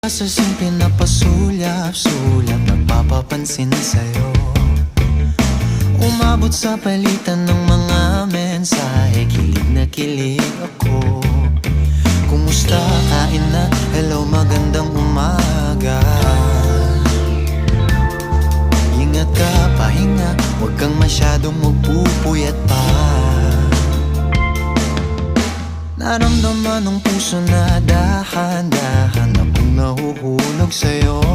Sa simple na pasulyap-sulyap, nagpapapansin sa'yo. Umabot sa palitan ng mga mensahe, kilig na kilig ako. Kumusta, kain na, hello, magandang umaga. Ingat ka, pahinga, huwag kang masyadong magpupuyat pa. Naramdaman ng puso na dahan-dahan akong nahuhulog sa'yo.